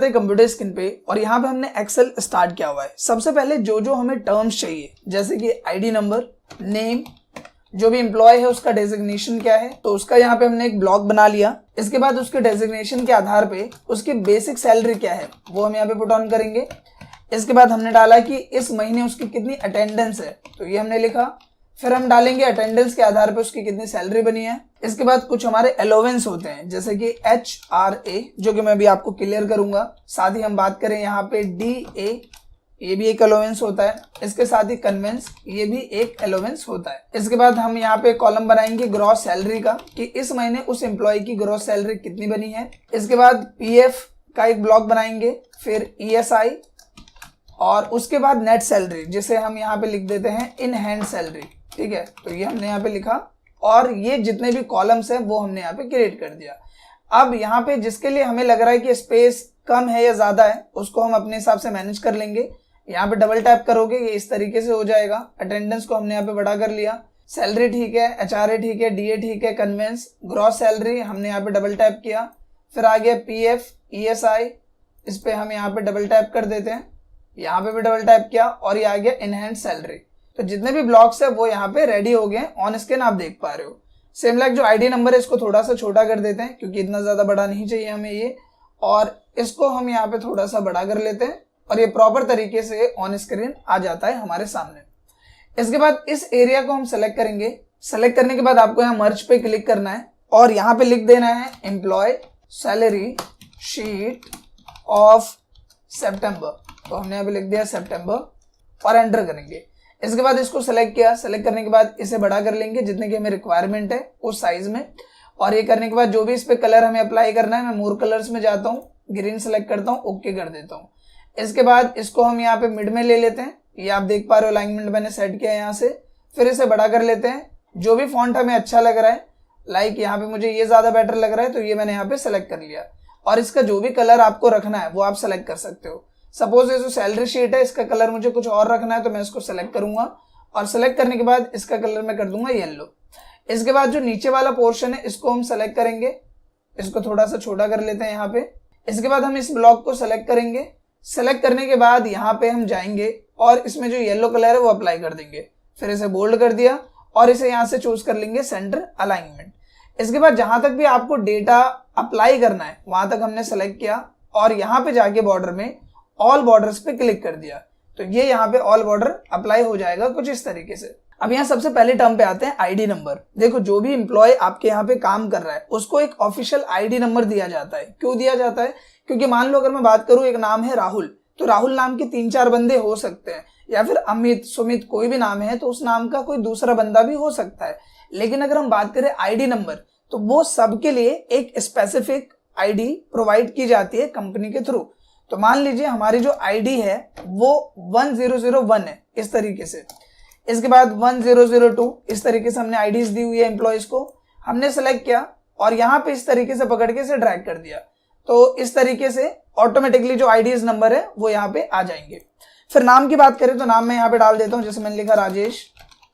Computer screen पे और यहाँ पे हमने एक्सेल स्टार्ट किया हुआ है। सबसे पहले जो हमें टर्म्स चाहिए जैसे कि आईडी नंबर, नेम, जो भी एम्प्लॉय है उसका डेजिग्नेशन क्या है, तो उसका यहाँ पे हमने एक ब्लॉक बना लिया। इसके बाद उसके डेजिग्नेशन के आधार पे उसकी बेसिक सैलरी क्या है वो हम यहाँ पे पुट ऑन करेंगे। इसके बाद हमने डाला कि इस महीने उसकी कितनी अटेंडेंस है, तो ये हमने लिखा। फिर हम डालेंगे अटेंडेंस के आधार पे उसकी कितनी सैलरी बनी है। इसके बाद कुछ हमारे अलाउंस होते हैं जैसे कि HRA, जो कि मैं भी आपको क्लियर करूंगा। साथ ही हम बात करें यहाँ पे DA, ये भी एक अलाउंस होता है। इसके साथ ही कन्वेंस, ये भी एक अलाउंस होता है। इसके बाद हम यहाँ पे कॉलम बनाएंगे ग्रॉस सैलरी का कि इस महीने उस एम्प्लॉय की ग्रॉस सैलरी कितनी बनी है। इसके बाद PF का एक ब्लॉक बनाएंगे, फिर ESI और उसके बाद नेट सैलरी, जिसे हम यहाँ पे लिख देते हैं इन हैंड सैलरी। ठीक है, तो ये हमने यहाँ पे लिखा और ये जितने भी कॉलम्स हैं वो हमने यहाँ पे क्रिएट कर दिया। अब यहाँ पे जिसके लिए हमें लग रहा है कि स्पेस कम है या ज्यादा है उसको हम अपने हिसाब से मैनेज कर लेंगे। यहाँ पे डबल टैप करोगे ये इस तरीके से हो जाएगा। अटेंडेंस को हमने यहाँ पे बड़ा कर लिया, सैलरी ठीक है, HRA ठीक है, DA ठीक है, कन्वेंस, ग्रॉस सैलरी हमने यहाँ पे डबल टैप किया। फिर आ गया PF, ESI, इस पे हम यहाँ पे डबल टैप कर देते हैं, यहाँ पे भी डबल टैप किया और ये आ गया इनहैंड सैलरी। तो जितने भी ब्लॉक्स है वो यहाँ पे रेडी हो गए, ऑन स्क्रीन आप देख पा रहे हो। सेम लाइक जो आईडी नंबर है इसको थोड़ा सा छोटा कर देते हैं क्योंकि इतना ज्यादा बड़ा नहीं चाहिए हमें ये, और इसको हम यहाँ पे थोड़ा सा बड़ा कर लेते हैं और ये प्रॉपर तरीके से ऑन स्क्रीन आ जाता है हमारे सामने। इसके बाद इस एरिया को हम सेलेक्ट करेंगे। सेलेक्ट करने के बाद आपको यहाँ मर्ज पे क्लिक करना है और यहाँ पे लिख देना है एम्प्लॉय सैलरी शीट ऑफ सितंबर, तो हमने यहाँ पे लिख दिया सितंबर और एंटर करेंगे। इसके बाद इसको सेलेक्ट किया, सेलेक्ट करने के बाद इसे बड़ा कर लेंगे जितने की हमें रिक्वायरमेंट है उस साइज में। और ये करने के बाद जो भी इस पे कलर हमें अप्लाई करना है, मैं मोर कलर्स में जाता हूँ, ग्रीन सेलेक्ट करता हूँ, ओके कर देता हूँ। इसके बाद इसको हम यहाँ पे मिड में ले लेते हैं, ये आप देख पा रहे हो अलाइनमेंट मैंने सेट किया है यहाँ से। फिर इसे बड़ा कर लेते हैं, जो भी फॉन्ट हमें अच्छा लग रहा है, लाइक यहाँ पे मुझे ये ज्यादा बेटर लग रहा है तो ये मैंने यहाँ पे सेलेक्ट कर लिया। और इसका जो भी कलर आपको रखना है वो आप सेलेक्ट कर सकते हो। सपोज ये जो सैलरी शीट है इसका कलर मुझे कुछ और रखना है तो मैं इसको सेलेक्ट करूंगा और सेलेक्ट करने के बाद इसका कलर मैं कर दूंगा येलो। इसके बाद जो नीचे वाला पोर्शन है इसको हम सेलेक्ट करेंगे, इसको थोड़ा सा छोटा कर लेते हैं यहाँ पे। इसके बाद हम इस ब्लॉक को सेलेक्ट करेंगे। सेलेक्ट करने के बाद यहाँ पे हम जाएंगे और इसमें जो येलो कलर है वो अप्लाई कर देंगे। फिर इसे बोल्ड कर दिया और इसे यहाँ से चूज कर लेंगे सेंटर अलाइनमेंट। इसके बाद जहां तक भी आपको डेटा अप्लाई करना है वहां तक हमने सेलेक्ट किया और यहाँ पे जाके बॉर्डर में ऑल बॉर्डर्स पे क्लिक कर दिया, तो ये यहाँ पे ऑल बॉर्डर अप्लाई हो जाएगा कुछ इस तरीके से। अब यहाँ सबसे पहले टर्म पे आते हैं आईडी नंबर। देखो जो भी एम्प्लॉय आपके यहाँ पे काम कर रहा है उसको एक ऑफिशियल आईडी नंबर दिया जाता है। क्यों दिया जाता है? क्योंकि मान लो अगर मैं बात करूं एक नाम है राहुल, तो राहुल नाम के 3-4 बंदे हो सकते हैं, या फिर अमित, सुमित, कोई भी नाम है तो उस नाम का कोई दूसरा बंदा भी हो सकता है। लेकिन अगर हम बात करें आईडी नंबर तो वो सबके लिए एक स्पेसिफिक आईडी प्रोवाइड की जाती है कंपनी के थ्रू। तो मान लीजिए हमारी जो आईडी है वो 1001 है इस तरीके से। इसके बाद 1002 इस तरीके से हमने आईडीज दी हुई है एम्प्लॉयज को, हमने सेलेक्ट किया और यहाँ पे इस तरीके से पकड़ के इसे ड्रैग कर दिया। तो इस तरीके से ऑटोमेटिकली जो आईडीज नंबर है वो यहाँ पे आ जाएंगे। फिर नाम की बात करें तो नाम मैं यहाँ पे डाल देता हूँ, जैसे मैंने लिखा राजेश,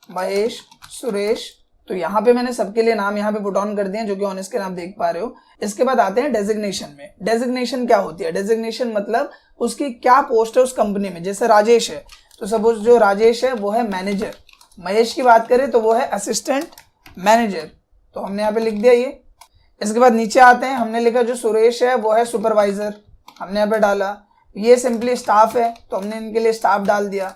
महेश, सुरेश, तो यहाँ पे मैंने सबके लिए नाम यहाँ पे पुट ऑन कर दिए जो कि ऑन स्क्रीन आप देख पा रहे हो। इसके बाद आते हैं डेजिग्नेशन में। डेजिग्नेशन क्या होती है? डेजिग्नेशन मतलब उसकी क्या पोस्ट है उस कंपनी में। जैसे राजेश है तो सपोज जो राजेश है वो है मैनेजर, महेश की बात करें तो वो है असिस्टेंट मैनेजर, तो हमने यहाँ पे लिख दिया ये। इसके बाद नीचे आते हैं, हमने लिखा जो सुरेश है वो है सुपरवाइजर, हमने यहाँ पे डाला। ये सिंपली स्टाफ है तो हमने इनके लिए स्टाफ डाल दिया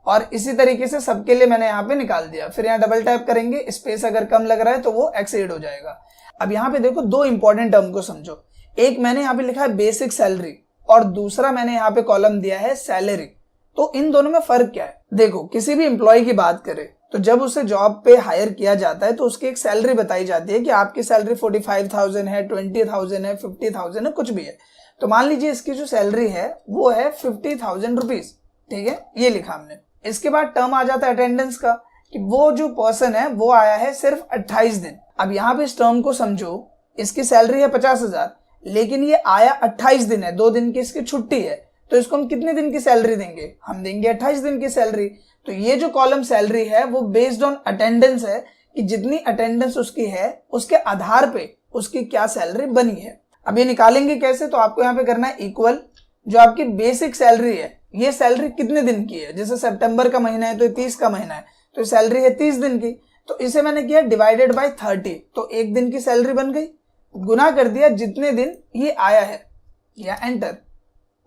और इसी तरीके से सबके लिए मैंने यहाँ पे निकाल दिया। फिर यहाँ डबल टैप करेंगे, स्पेस अगर कम लग रहा है तो वो एक्सीड हो जाएगा। अब यहाँ पे देखो दो इंपॉर्टेंट टर्म को समझो, एक मैंने यहाँ पे लिखा है बेसिक सैलरी और दूसरा मैंने यहाँ पे कॉलम दिया है सैलरी। तो इन दोनों में फर्क क्या है? देखो किसी भी एम्प्लॉय की बात करें तो जब उसे जॉब पे हायर किया जाता है तो उसकी एक सैलरी बताई जाती है कि आपकी सैलरी 45,000 है, 20,000 है, 50,000 है, कुछ भी है। तो मान लीजिए इसकी जो सैलरी है वो है 50,000 रुपीज, ठीक है, ये लिखा हमने। इसके बाद टर्म आ जाता है अटेंडेंस का कि वो जो पर्सन है वो आया है सिर्फ 28 दिन। अब यहाँ पे इस टर्म को समझो, इसकी सैलरी है 50,000 लेकिन ये आया 28 दिन है, 2 दिन की इसकी छुट्टी है, तो इसको हम कितने दिन की सैलरी देंगे? हम देंगे 28 दिन की सैलरी। तो ये जो कॉलम सैलरी है वो बेस्ड ऑन अटेंडेंस है कि जितनी अटेंडेंस उसकी है उसके आधार पे उसकी क्या सैलरी बनी है। अब ये निकालेंगे कैसे? तो आपको यहाँ पे करना है इक्वल, जो आपकी बेसिक सैलरी है, ये सैलरी कितने दिन की है, जैसे सितंबर का महीना है तो 30 का महीना है, तो सैलरी है 30 दिन की, तो इसे मैंने किया डिवाइडेड बाय 30, तो एक दिन की सैलरी बन गई, गुना कर दिया जितने दिन ये आया है, या एंटर,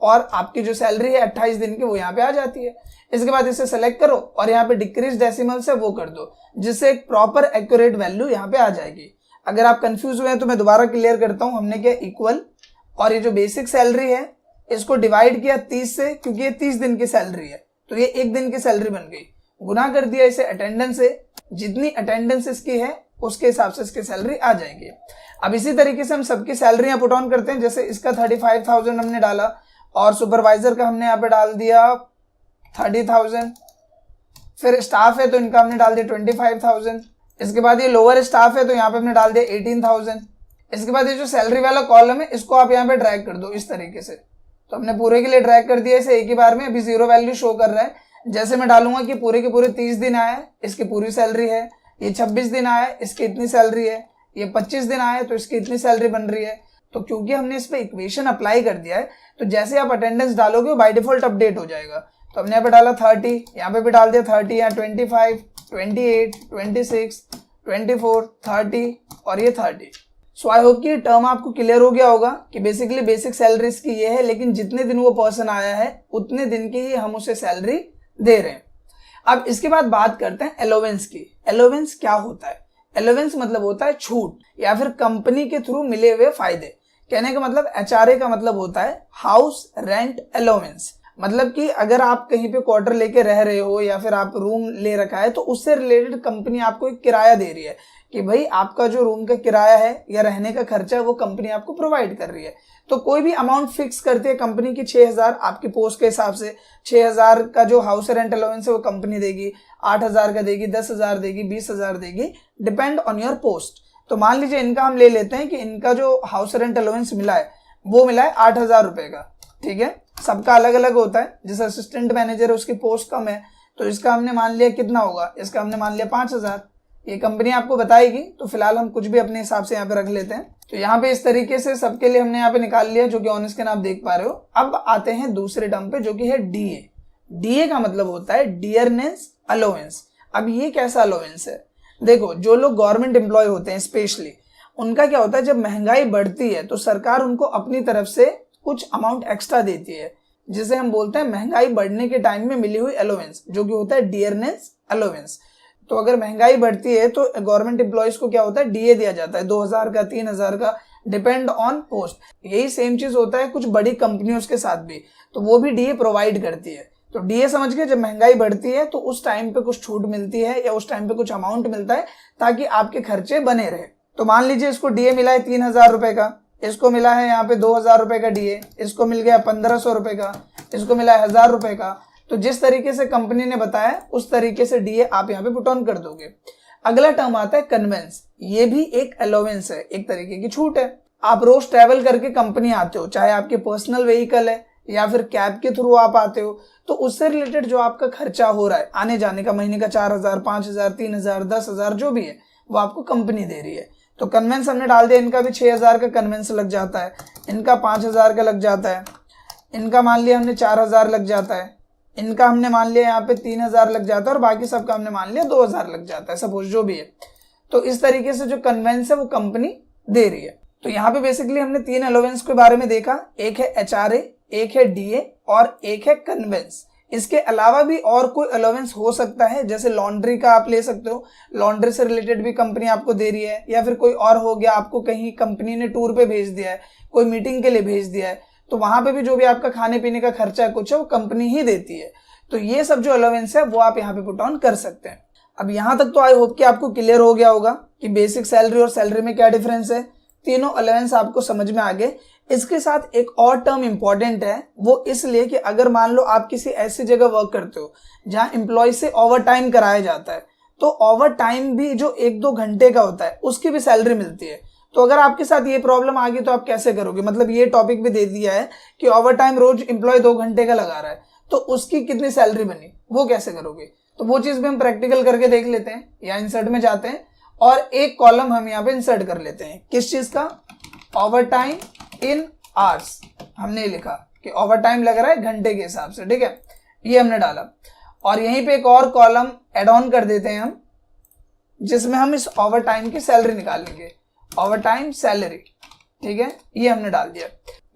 और आपकी जो सैलरी है 28 दिन की वो यहाँ पे आ जाती है। इसके बाद इसे सेलेक्ट करो और यहाँ पे डिक्रीज डेसिमल से वो कर दो, जिससे एक प्रॉपर एक्यूरेट वैल्यू यहाँ पे आ जाएगी। अगर आप कंफ्यूज हुए हैं तो मैं दोबारा क्लियर करता हूँ। हमने किया इक्वल, और ये जो बेसिक सैलरी है इसको डिवाइड किया 30 से, क्योंकि ये 30 दिन की सैलरी है, तो ये एक दिन की सैलरी बन गई, गुना कर दिया इसे अटेंडेंस से, जितनी अटेंडेंस इसकी है उसके हिसाब से इसकी सैलरी आ जाएगी। अब इसी तरीके से हम सबकी सैलरियां पुट ऑन करते हैं। जैसे इसका 35,000 हमने डाला, और सुपरवाइजर का हमने यहाँ पे डाल दिया 30,000, फिर स्टाफ है तो इनका हमने डाल दिया 25,000, इसके बाद ये लोअर स्टाफ है तो यहाँ पे हमने डाल दिया 18,000। इसके बाद ये जो सैलरी वाला कॉलम है इसको आप यहाँ पे ड्रैग कर दो इस तरीके से, तो हमने पूरे के लिए ड्रैग कर दिया इसे एक ही बार में। अभी जीरो वैल्यू शो कर रहा है, जैसे मैं डालूंगा कि पूरे के पूरे 30 दिन आए इसकी पूरी सैलरी है, ये 26 दिन आए इसकी इतनी सैलरी है, ये 25 दिन आए तो इसकी इतनी सैलरी बन रही है। तो क्योंकि हमने इस पे इक्वेशन अप्लाई कर दिया है, तो जैसे आप अटेंडेंस डालोगे वो बाय डिफॉल्ट अपडेट हो जाएगा। तो हमने यहाँ पे डाला 30, यहाँ पे भी डाल दिया 30, यहाँ 25, 28, 26, 24, 30 और ये 30। सो आई होप कि ये टर्म आपको क्लियर हो गया होगा कि बेसिकली बेसिक सैलरी इसकी ये है, लेकिन जितने दिन वो पर्सन आया है उतने दिन की ही हम उसे सैलरी दे रहे हैं। अब इसके बाद बात करते हैं अलोवेंस की। अलोवेंस क्या होता है? अलोवेंस मतलब होता है छूट या फिर कंपनी के थ्रू मिले हुए फायदे। कहने का मतलब एचआरए का मतलब होता है हाउस रेंट अलोवेंस। मतलब कि अगर आप कहीं पे क्वार्टर लेके रह रहे हो या फिर आप रूम ले रखा है, तो उससे रिलेटेड कंपनी आपको एक किराया दे रही है कि भाई आपका जो रूम का किराया है या रहने का खर्चा है वो कंपनी आपको प्रोवाइड कर रही है। तो कोई भी अमाउंट फिक्स करती है कंपनी की 6,000 आपकी पोस्ट के हिसाब से। 6,000 का जो हाउस रेंट अलाउंस है वो कंपनी देगी, 8,000 का देगी, 10,000 देगी, 20,000 देगी, डिपेंड ऑन योर पोस्ट। तो मान लीजिए इनका हम ले लेते हैं कि इनका जो हाउस रेंट अलाउंस मिला है वो मिला है 8,000 रुपए का। ठीक है, सबका अलग अलग होता है। जैसे असिस्टेंट मैनेजर है उसकी पोस्ट कम है तो इसका हमने मान लिया कितना होगा, इसका हमने मान लिया 5,000। ये कंपनी आपको बताएगी, तो फिलहाल हम कुछ भी अपने हिसाब से यहाँ पे रख लेते हैं। तो यहाँ पे इस तरीके से सबके लिए हमने यहाँ पे निकाल लिया, जो कि ऑन स्क्रीन आप देख पा रहे हो। अब आते हैं दूसरे टर्म पे जो कि है डीए। डीए का मतलब होता है डियरनेस अलाउंस। अब ये कैसा अलाउंस है? देखो, जो लोग गवर्नमेंट एम्प्लॉय होते हैं स्पेशली, उनका क्या होता है, जब महंगाई बढ़ती है तो सरकार उनको अपनी तरफ से कुछ अमाउंट एक्स्ट्रा देती है, जिसे हम बोलते हैं महंगाई बढ़ने के टाइम में मिली हुई अलाउंस, जो कि होता है डियरनेस अलाउंस। तो अगर महंगाई बढ़ती है तो गवर्नमेंट एम्प्लॉयज को क्या होता है, डीए दिया जाता है, 2,000 का, 3,000 का, डिपेंड ऑन पोस्ट। यही सेम चीज होता है कुछ बड़ी कंपनियों के साथ भी, तो वो भी डीए प्रोवाइड करती है। तो डीए समझ के, जब महंगाई बढ़ती है तो उस टाइम पे कुछ छूट मिलती है या उस टाइम पे कुछ अमाउंट मिलता है ताकि आपके खर्चे बने रहे। तो मान लीजिए इसको डीए मिला है 3,000 रुपए का, इसको मिला है यहाँ पे 2,000 रुपए का डीए, इसको मिल गया 1,500 रुपए का, इसको मिला है 1,000 रुपए का। तो जिस तरीके से कंपनी ने बताया उस तरीके से डीए आप यहाँ पे पुट ऑन कर दोगे। अगला टर्म आता है कन्वेंस। ये भी एक अलाउंस है, एक तरीके की छूट है। आप रोज ट्रैवल करके कंपनी आते हो, चाहे आपके पर्सनल व्हीकल है या फिर कैब के थ्रू आप आते हो, तो उससे रिलेटेड जो आपका खर्चा हो रहा है आने जाने का, महीने का 4,000, 5,000, 3,000, 10,000 जो भी है वो आपको कंपनी दे रही है। तो कन्वेंस हमने डाल दिया, इनका भी 6,000 का कन्वेंस लग जाता है, इनका 5,000 का लग जाता है, इनका मान लिया हमने 4,000 लग जाता है, इनका हमने मान लिया यहाँ पे 3,000 लग जाता है, और बाकी सबका हमने मान लिया 2,000 लग जाता है, सपोज जो भी है। तो इस तरीके से जो कन्वेंस है वो कंपनी दे रही है। तो यहाँ पे बेसिकली हमने 3 अलाउंस के बारे में देखा, एक है एचआरए, एक है डीए और एक है कन्वेंस। इसके अलावा भी और कोई अलाउंस हो सकता है, जैसे लॉन्ड्री का आप ले सकते हो, लॉन्ड्री से रिलेटेड भी कंपनी आपको दे रही है, या फिर कोई और हो गया, आपको कहीं कंपनी ने टूर पे भेज दिया है, कोई मीटिंग के लिए भेज दिया है, तो वहां पे भी जो भी आपका खाने पीने का खर्चा है कुछ है वो कंपनी ही देती है। तो ये सब जो अलाउंस है वो आप यहाँ पे पुट ऑन कर सकते हैं। अब यहाँ तक तो आई होप कि आपको क्लियर हो गया होगा कि बेसिक सैलरी और सैलरी में क्या डिफरेंस है। तीनों अलाउंस आपको समझ में आ गए। इसके साथ एक और टर्म इंपॉर्टेंट है, वो इसलिए कि अगर मान लो आप किसी ऐसी जगह वर्क करते हो जहां एम्प्लॉय से ओवर टाइम कराया जाता है, तो ओवर टाइम भी जो 1-2 घंटे का होता है उसकी भी सैलरी मिलती है। तो अगर आपके साथ ये प्रॉब्लम आ गई तो आप कैसे करोगे? मतलब ये टॉपिक भी दे दिया है कि ओवर टाइम रोज एम्प्लॉय 2 घंटे का लगा रहा है, तो उसकी कितनी सैलरी बनी, वो कैसे करोगे? तो वो चीज भी हम प्रैक्टिकल करके देख लेते हैं। या इंसर्ट में जाते हैं और एक कॉलम हम यहाँ पे इंसर्ट कर लेते हैं। किस चीज का? ओवर टाइम इन आवर्स हमने लिखा, कि ओवर टाइम लग रहा है घंटे के हिसाब से, ठीक है, ये हमने डाला। और यहीं पे एक और कॉलम एड ऑन कर देते हैं हम, जिसमें हम इस ओवर टाइम की सैलरी निकालेंगे, ओवर टाइम सैलरी, ठीक है, ये हमने डाल दिया।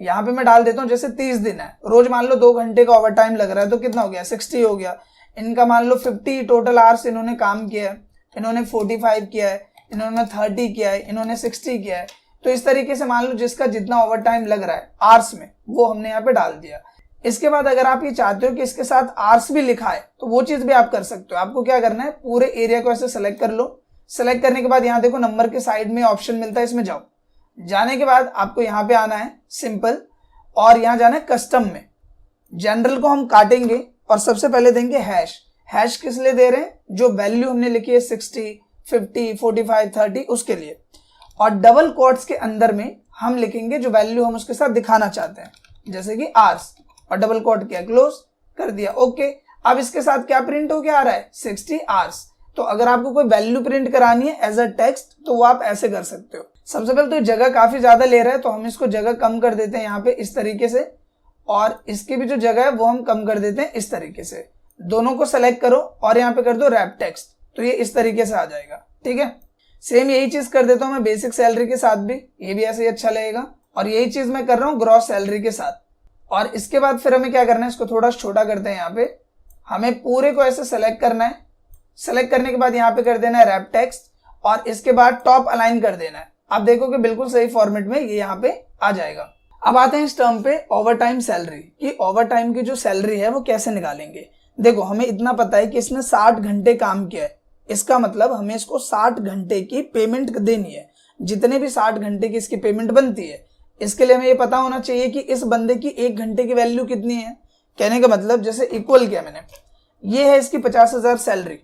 यहाँ पे मैं डाल देता हूँ जैसे 30 दिन है, रोज मान लो 2 घंटे का ओवर टाइम लग रहा है तो कितना हो गया 60 हो गया। इनका मान लो 50 टोटल आवर्स इन्होंने काम किया है, इन्होंने 45 किया है, इन्होंने 30 किया है, इन्होंने 60 किया है। तो इस तरीके से मान लो जिसका जितना ओवर टाइम लग रहा है आवर्स में वो हमने यहाँ पे डाल दिया। इसके बाद अगर आप ये चाहते हो कि इसके साथ आवर्स भी लिखा है तो वो चीज भी आप कर सकते हो। आपको क्या करना है, पूरे एरिया को ऐसे सेलेक्ट कर लो। सेलेक्ट करने के बाद यहाँ देखो नंबर के साइड में ऑप्शन मिलता है, इसमें जाओ। जाने के बाद आपको यहाँ पे आना है सिंपल, और यहाँ जाना है कस्टम में। जनरल को हम काटेंगे और सबसे पहले देंगे हैश। हैश किस लिए दे रहे हैं, जो वैल्यू हमने लिखी है 60, 50, 45, 30 उसके लिए। और डबल कोट्स के अंदर में हम लिखेंगे जो वैल्यू हम उसके साथ दिखाना चाहते हैं, जैसे कि आवर्स, और डबल कोट किया, क्लोज कर दिया, ओके। अब इसके साथ क्या प्रिंट हो क्या आ रहा है 60 आवर्स। तो अगर आपको कोई वैल्यू प्रिंट करानी है एज अ टेक्स्ट तो वो आप ऐसे कर सकते हो। सबसे पहले तो जगह काफी ज्यादा ले रहा है तो हम इसको जगह कम कर देते हैं यहाँ पे इस तरीके से, और इसकी भी जो जगह है वो हम कम कर देते हैं इस तरीके से। दोनों को सेलेक्ट करो और यहाँ पे कर दो रैप टेक्स्ट, तो ये इस तरीके से आ जाएगा, ठीक है। सेम यही चीज कर देता हूं मैं बेसिक सैलरी के साथ भी, ये भी ऐसे ही अच्छा लगेगा। और यही चीज मैं कर रहा हूँ ग्रॉस सैलरी के साथ। और इसके बाद फिर हमें क्या करना है, इसको थोड़ा छोटा करते हैं। यहाँ पे हमें पूरे को ऐसे सेलेक्ट करना है। सेलेक्ट करने के बाद यहाँ पे कर देना है रैप टेक्स्ट, और इसके बाद टॉप अलाइन कर देना है। आप देखोगे बिल्कुल सही फॉर्मेट में ये यहाँ पे आ जाएगा। अब आते हैं इस टर्म पे ओवर टाइम सैलरी, कि ओवर टाइम की जो सैलरी है वो कैसे निकालेंगे। देखो हमें इतना पता है कि इसने 60 घंटे काम किया है, इसका मतलब हमें इसको 60 घंटे की पेमेंट देनी है। जितने भी 60 घंटे की इसकी पेमेंट बनती है, इसके लिए हमें ये पता होना चाहिए कि इस बंदे की 1 घंटे की वैल्यू कितनी है। कहने का मतलब जैसे इक्वल किया मैंने, ये है इसकी 50,000 सैलरी।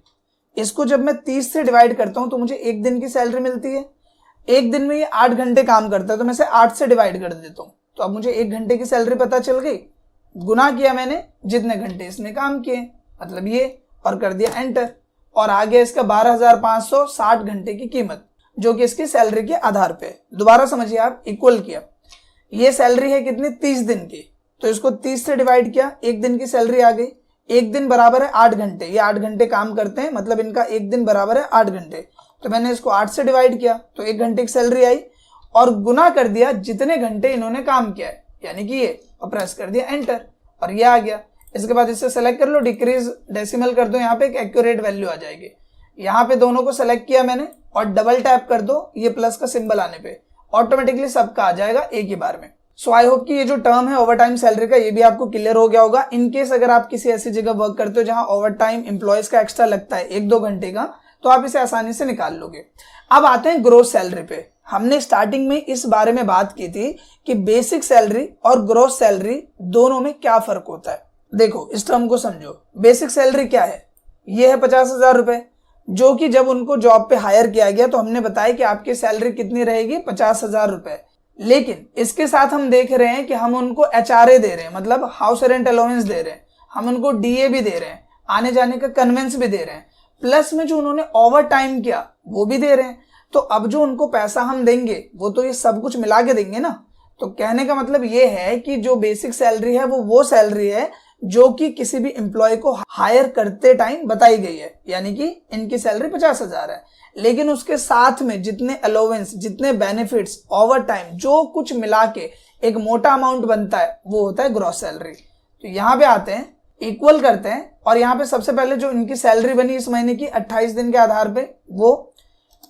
इसको जब मैं 30 से डिवाइड करता हूं तो मुझे 1 दिन की सैलरी मिलती है। 1 दिन में ये 8 घंटे काम करता है तो मैं इसे 8 से डिवाइड कर देता हूं, तो अब मुझे 1 घंटे की सैलरी पता चल गई। गुना किया मैंने जितने घंटे इसने काम किए, मतलब ये, और कर दिया एंटर। और आ गया इसका 12,560 घंटे की कीमत, जो कि इसकी सैलरी के आधार पे। दोबारा समझिए आप, इक्वल किया, ये सैलरी है कितनी 30 दिन की, तो इसको 30 से डिवाइड किया, 1 दिन की सैलरी आ गई। 1 दिन बराबर है 8 घंटे, ये 8 घंटे काम करते हैं, मतलब इनका 1 दिन बराबर है 8 घंटे। तो मैंने इसको 8 से डिवाइड किया तो 1 घंटे की सैलरी आई, और गुना कर दिया जितने घंटे इन्होंने काम किया है, यानी कि ये, और प्रेस कर दिया एंटर, और ये आ गया। इसके बाद इसे सेलेक्ट कर लो, डिक्रीज डेसिमल कर दो, यहाँ पे एक एक्यूरेट वैल्यू आ जाएगी। यहाँ पे दोनों को सेलेक्ट किया मैंने और डबल टैप कर दो ये प्लस का सिंबल आने पे, ऑटोमेटिकली सबका आ जाएगा एक ही बार में। सो आई होप कि ये जो टर्म है ओवर टाइम सैलरी का, ये भी आपको क्लियर हो गया होगा। इनकेस अगर आप किसी ऐसी जगह वर्क करते हो जहां ओवर टाइम एम्प्लॉयज का एक्स्ट्रा लगता है 1-2 घंटे का, तो आप इसे आसानी से निकाल लोगे। अब आते हैं ग्रोस सैलरी पे। हमने स्टार्टिंग में इस बारे में बात की थी कि बेसिक सैलरी और ग्रोस सैलरी दोनों में क्या फर्क होता है। देखो इस टर्म को समझो। बेसिक सैलरी क्या है, ये है 50,000 रुपए, जो कि जब उनको जॉब पे हायर किया गया तो हमने बताया कि आपकी सैलरी कितनी रहेगी 50,000 रुपए। लेकिन इसके साथ हम देख रहे हैं कि हम उनको HRA दे रहे हैं, मतलब हाउस रेंट अलाउंस दे रहे हैं, हम उनको DA भी दे रहे हैं, आने जाने का कन्वेंस भी दे रहे हैं, प्लस में जो उन्होंने ओवर टाइम किया वो भी दे रहे हैं। तो अब जो उनको पैसा हम देंगे वो तो ये सब कुछ मिला के देंगे ना। तो कहने का मतलब ये है कि जो बेसिक सैलरी है वो सैलरी है जो कि किसी भी एम्प्लॉय को हायर करते टाइम बताई गई है, यानी कि इनकी सैलरी 50,000 है। लेकिन उसके साथ में जितने अलाउंस, जितने बेनिफिट्स, ओवर टाइम, जो कुछ मिला के एक मोटा अमाउंट बनता है वो होता है ग्रॉस सैलरी। तो यहाँ पे आते हैं, इक्वल करते हैं, और यहाँ पे सबसे पहले जो इनकी सैलरी बनी इस महीने की 28 दिन के आधार पे, वो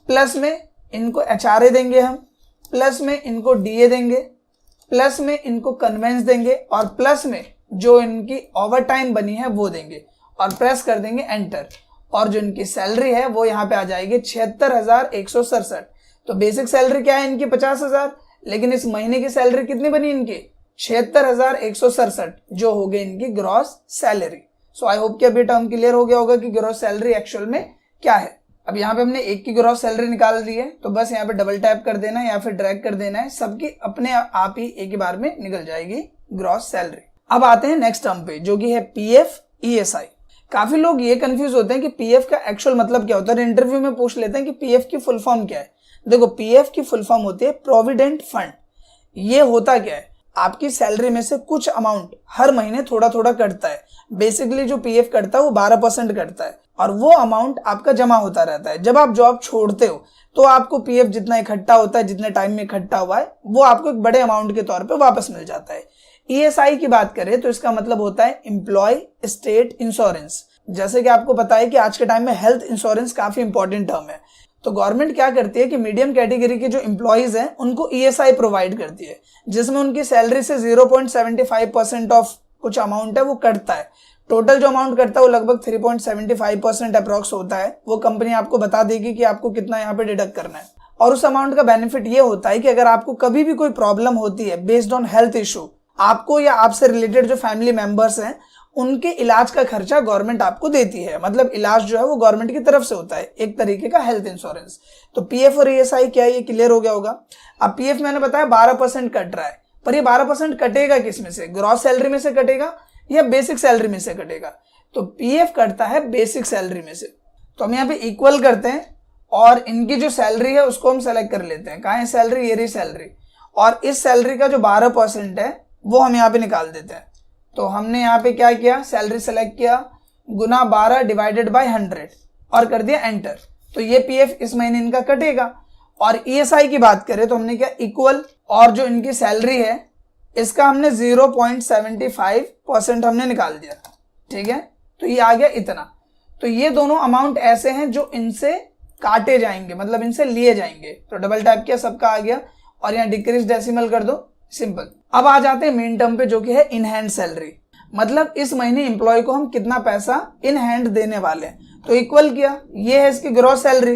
प्लस में इनको HRA देंगे हम, प्लस में इनको DA देंगे, प्लस में इनको कन्वेंस देंगे, और प्लस में जो इनकी ओवर टाइम बनी है वो देंगे, और प्रेस कर देंगे एंटर। और जो इनकी सैलरी है वो यहाँ पे आ जाएगी 76,167। तो बेसिक सैलरी क्या है इनकी 50,000, लेकिन इस महीने की सैलरी कितनी बनी इनकी 76,167, जो हो गई इनकी gross salary. So I hope कि अभी टर्म क्लियर हो गया होगा कि ग्रॉस सैलरी एक्चुअल में क्या है। अब यहाँ पे हमने एक की ग्रॉस सैलरी निकाल दी है, तो बस यहाँ पे डबल टैप कर देना है या फिर ड्रैग कर देना है, सबकी अपने आप ही एक ही बार में निकल जाएगी ग्रॉस सैलरी। अब आते हैं नेक्स्ट टर्म पे, जो कि है PF ESI। काफी लोग ये कंफ्यूज होते हैं कि PF का एक्चुअल मतलब क्या होता है, इंटरव्यू में पूछ लेते हैं कि PF की फुल फॉर्म क्या है। देखो PF की फुल फॉर्म होती है प्रोविडेंट फंड। ये होता क्या है, आपकी सैलरी में से कुछ अमाउंट हर महीने थोड़ा थोड़ा कटता है। बेसिकली जो पीएफ कटता है वो 12% कटता है और वो अमाउंट आपका जमा होता रहता है। जब आप जॉब छोड़ते हो तो आपको पीएफ जितना इकट्ठा होता है, जितने टाइम में इकट्ठा हुआ है, वो आपको एक बड़े अमाउंट के तौर पे वापस मिल जाता है। ईएसआई की बात करें तो इसका मतलब होता है एम्प्लॉय स्टेट इंश्योरेंस। जैसे कि आपको पता है कि आज के टाइम में हेल्थ इंश्योरेंस काफी इंपॉर्टेंट टर्म है। तो गवर्नमेंट क्या करती है कि मीडियम कैटेगरी के जो एम्प्लॉइज हैं उनको ईएसआई प्रोवाइड करती है, जिसमें उनकी सैलरी से 0.75% ऑफ कुछ अमाउंट है वो कटता है। टोटल जो अमाउंट कटता है वो लगभग 3.75% अप्रॉक्स होता है। वो कंपनी आपको बता देगी कि आपको कितना यहाँ पे डिडक्ट करना है। और उस अमाउंट का बेनिफिट ये होता है कि अगर आपको कभी भी कोई प्रॉब्लम होती है बेस्ड ऑन हेल्थ इशू, आपको या आपसे रिलेटेड जो फैमिली मेंबर्स हैं उनके इलाज का खर्चा गवर्नमेंट आपको देती है। मतलब इलाज जो है वो गवर्नमेंट की तरफ से होता है, एक तरीके का हेल्थ इंश्योरेंस। तो पीएफ और ईएसआई क्या है, ये क्लियर हो गया होगा। अब पीएफ मैंने बताया 12% कट रहा है, पर ये 12% कटेगा किस में से? ग्रॉस सैलरी में से कटेगा या बेसिक सैलरी में से कटेगा? तो पीएफ कटता है बेसिक सैलरी में से। तो हम यहाँ पे इक्वल करते हैं और इनकी जो सैलरी है उसको हम सेलेक्ट कर लेते हैं। कहाँ है सैलरी? ये रही सैलरी। और इस सैलरी का जो 12% है वो हम यहाँ पे निकाल देते हैं। तो हमने यहाँ पे क्या किया, सैलरी सेलेक्ट किया, गुना 12 डिवाइडेड बाय 100 और कर दिया एंटर। तो ये पीएफ इस महीने इनका कटेगा। और ईएसआई की बात करें तो हमने क्या, इक्वल, और जो इनकी सैलरी है इसका हमने 0.75% हमने निकाल दिया। ठीक है, तो ये आ गया इतना। तो ये दोनों अमाउंट ऐसे हैं जो इनसे काटे जाएंगे, मतलब इनसे लिए जाएंगे। तो डबल टैप किया, सबका आ गया और यहाँ डिक्रीज डेसिमल कर दो, सिंपल। अब आ जाते हैं मेन टर्म पे जो कि है इन हैंड सैलरी। मतलब इस महीने एम्प्लॉय को हम कितना पैसा इन हैंड देने वाले हैं। तो इक्वल किया, ये है इसकी ग्रॉस सैलरी,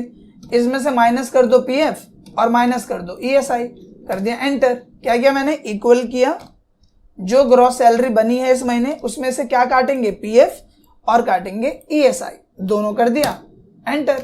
इसमें से माइनस कर दो पीएफ और माइनस कर दो ईएसआई, कर दिया एंटर। क्या किया मैंने, इक्वल किया, जो ग्रॉस सैलरी बनी है इस महीने उसमें से क्या काटेंगे, पीएफ और काटेंगे ईएसआई, दोनों कर दिया एंटर।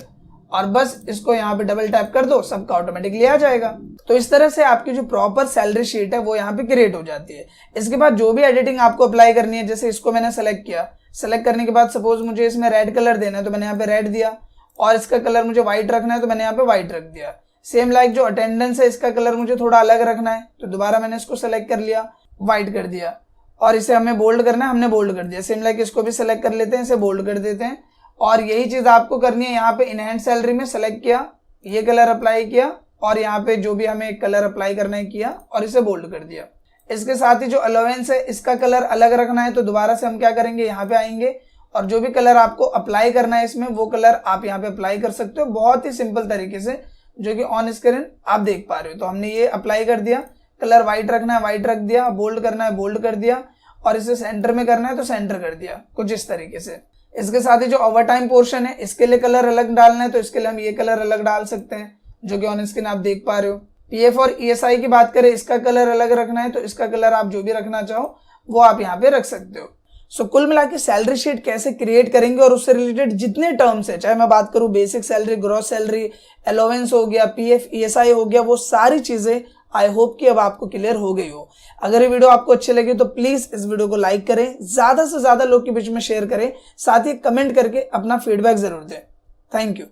और बस इसको यहाँ पे डबल टैप कर दो, सबका ऑटोमेटिकली आ जाएगा। तो इस तरह से आपकी जो प्रॉपर सैलरी शीट है वो यहाँ पे क्रिएट हो जाती है। इसके बाद जो भी एडिटिंग आपको अप्लाई करनी है, जैसे इसको मैंने सेलेक्ट किया, सेलेक्ट करने के बाद सपोज मुझे इसमें रेड कलर देना है तो मैंने यहाँ पे रेड दिया, और इसका कलर मुझे व्हाइट रखना है तो मैंने यहाँ पे व्हाइट रख दिया। सेम लाइक जो अटेंडेंस है इसका कलर मुझे थोड़ा अलग रखना है तो दोबारा मैंने इसको सेलेक्ट कर लिया, व्हाइट कर दिया, और इसे हमें बोल्ड करना है, हमने बोल्ड कर दिया। सेम लाइक इसको भी सेलेक्ट कर लेते हैं, इसे बोल्ड कर देते हैं। और यही चीज आपको करनी है, यहाँ पे इनहैंड सैलरी में सेलेक्ट किया, ये कलर अप्लाई किया, और यहाँ पे जो भी हमें कलर अप्लाई करना है किया और इसे बोल्ड कर दिया। इसके साथ ही जो अलाउंस है इसका कलर अलग रखना है तो दोबारा से हम क्या करेंगे, यहाँ पे आएंगे और जो भी कलर आपको अप्लाई करना है इसमें वो कलर आप यहाँ पे अप्लाई कर सकते हो, बहुत ही सिंपल तरीके से, जो कि ऑन स्क्रीन आप देख पा रहे हो। तो हमने ये अप्लाई कर दिया, कलर व्हाइट रखना है व्हाइट रख दिया, बोल्ड करना है बोल्ड कर दिया, और इसे सेंटर में करना है तो सेंटर कर दिया, कुछ इस तरीके से। इसके साथ ही जो ओवर टाइम पोर्शन है इसके लिए कलर अलग डालना है तो इसके लिए हम ये कलर अलग डाल सकते हैं, जो कि ऑन स्क्रीन आप देख पा रहे हो। पीएफ और ईएसआई की बात करें, इसका कलर अलग रखना है तो इसका कलर आप जो भी रखना चाहो वो आप यहाँ पे रख सकते हो। सो कुल मिला के सैलरी शीट कैसे क्रिएट करेंगे और उससे रिलेटेड जितने टर्म्स है, चाहे मैं बात करूं basic salary, gross salary, allowance हो गया, पीएफ ईएसआई हो गया, वो सारी चीजें आई होप कि अब आपको क्लियर हो गई हो। अगर ये वीडियो आपको अच्छी लगी तो प्लीज इस वीडियो को लाइक करें, ज्यादा से ज्यादा लोग के बीच में शेयर करें, साथ ही कमेंट करके अपना फीडबैक जरूर दें। Thank you.